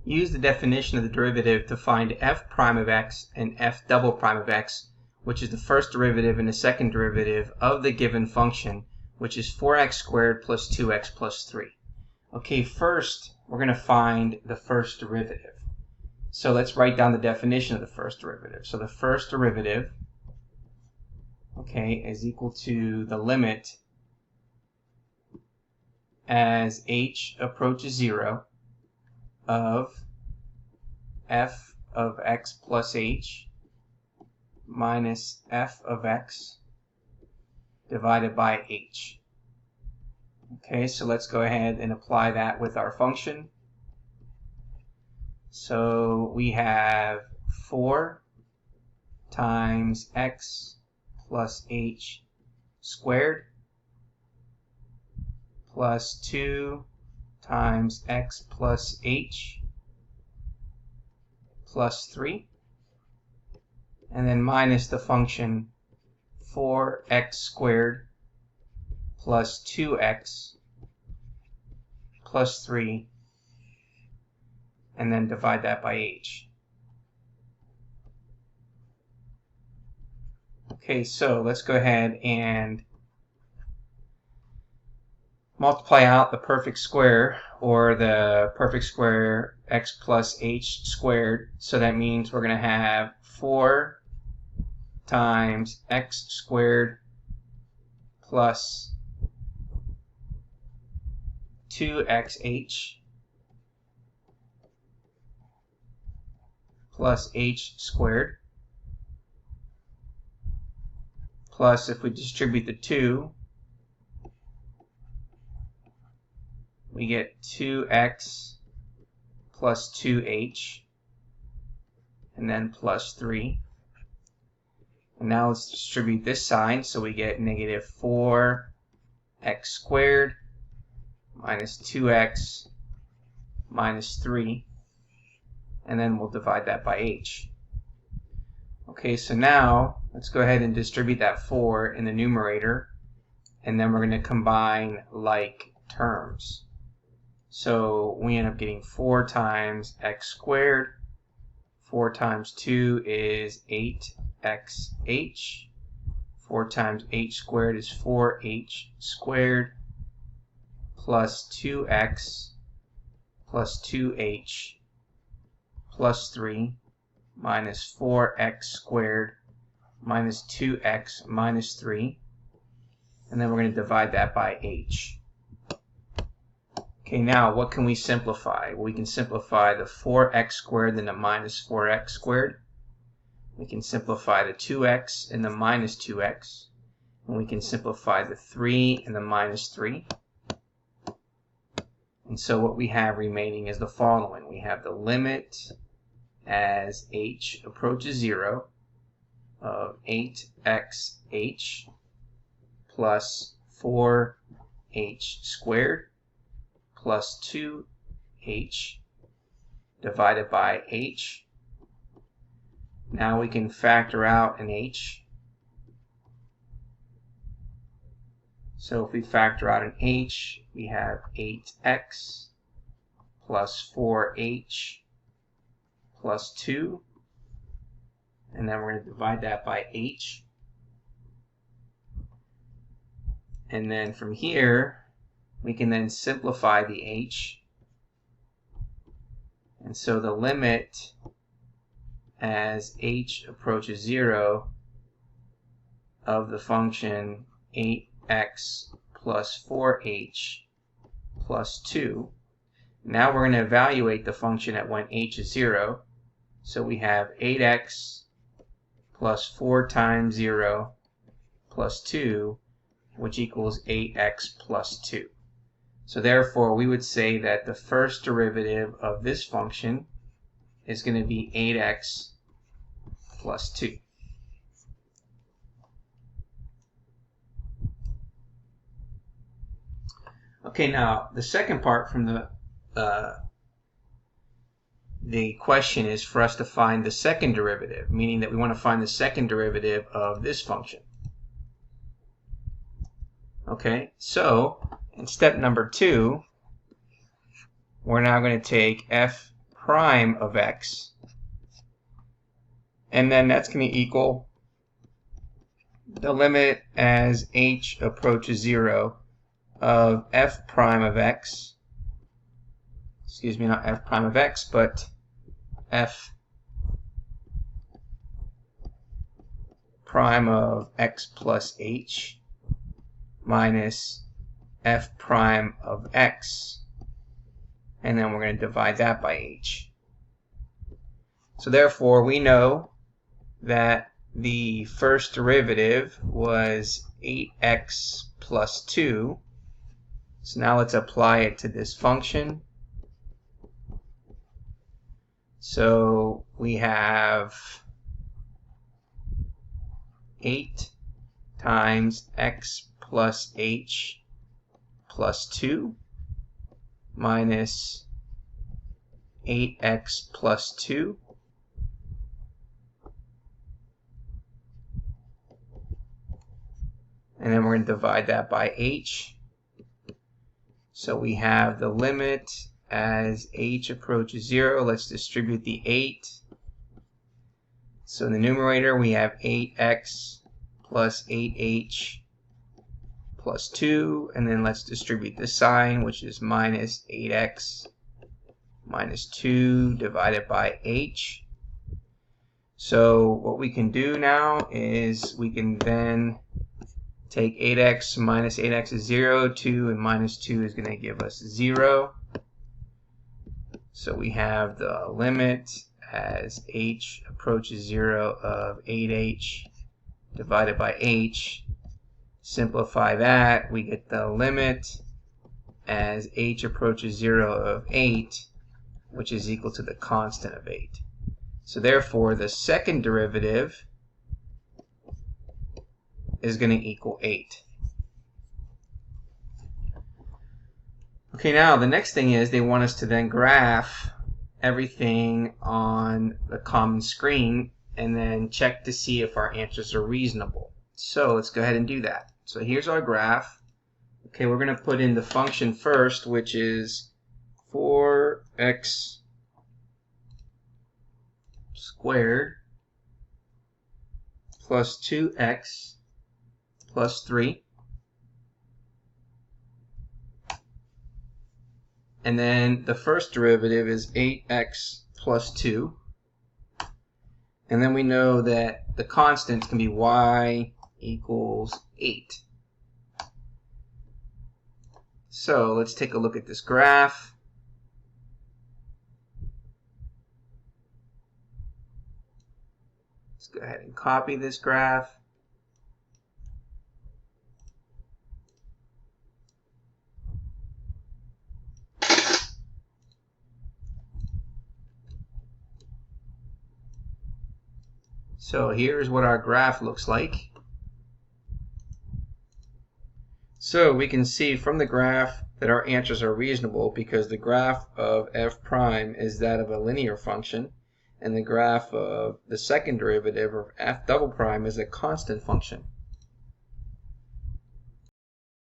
Use the definition of the derivative to find f prime of x and f double prime of x, which is the first derivative and the second derivative of the given function, which is 4x squared plus 2x plus 3. Okay, first we're going to find the first derivative. So let's write down the definition of the first derivative. So the first derivative, okay, is equal to the limit as h approaches 0 of f of x plus h minus f of x divided by h. Okay, so let's go ahead and apply that with our function. So we have 4 times x plus h squared plus 2 times x plus h plus 3, and then minus the function 4x squared plus 2x plus 3, and then divide that by h. Okay, so let's go ahead and multiply out the perfect square, or the perfect square x plus h squared. So that means we're going to have 4 times x squared plus 2xh plus h squared, plus, if we distribute the 2, we get 2x plus 2h, and then plus 3. And now let's distribute this sign, so we get negative 4x squared minus 2x minus 3, and then we'll divide that by h. Okay, so now let's go ahead and distribute that 4 in the numerator, and then we're going to combine like terms. So we end up getting 4 times x squared. 4 times 2 is 8xh. 4 times h squared is 4h squared plus 2x plus 2h plus 3 minus 4x squared minus 2x minus 3, and then we're going to divide that by h. Okay, now what can we simplify? Well, we can simplify the 4x squared and the minus 4x squared. We can simplify the 2x and the minus 2x. And we can simplify the 3 and the minus 3. And so what we have remaining is the following. We have the limit as h approaches 0 of 8xh plus 4h squared plus 2h divided by h. Now we can factor out an h. So if we factor out an h, we have 8x plus 4h plus 2, and then we're going to divide that by h. And then from here, we can then simplify the h. And so the limit as h approaches 0 of the function 8x plus 4h plus 2. Now we're going to evaluate the function at when h is 0. So we have 8x plus 4 times 0 plus 2, which equals 8x plus 2. So therefore, we would say that the first derivative of this function is going to be 8x plus 2. Okay, now the second part from the question is for us to find the second derivative, meaning that we want to find the second derivative of this function. Okay, so in step number 2, we're now going to take f prime of x, and then that's going to equal the limit as h approaches 0 of f prime of x, excuse me, not f prime of x, but f prime of x plus h minus f prime of x, and then we're going to divide that by h. So therefore we know that the first derivative was 8x plus 2. So now let's apply it to this function. So we have 8 times x plus h plus 2 minus 8x plus 2 and then we're going to divide that by h. So we have the limit as h approaches 0. Let's distribute the 8. So in the numerator we have 8x plus 8h plus 2, and then let's distribute the sign, which is minus 8x minus 2 divided by h. So what we can do now is we can then take 8x minus 8x is 0, 2 and minus 2 is going to give us 0. So we have the limit as h approaches 0 of 8h divided by h. Simplify that, we get the limit as h approaches 0 of 8, which is equal to the constant of 8. So therefore the second derivative is going to equal 8. Okay, now the next thing is they want us to then graph everything on the common screen and then check to see if our answers are reasonable. So let's go ahead and do that. So here's our graph. Okay, we're going to put in the function first, which is 4x squared plus 2x plus 3. And then the first derivative is 8x plus 2. And then we know that the constants can be y equals 8. So let's take a look at this graph. Let's go ahead and copy this graph. So here's what our graph looks like. So we can see from the graph that our answers are reasonable because the graph of f prime is that of a linear function and the graph of the second derivative of f double prime is a constant function.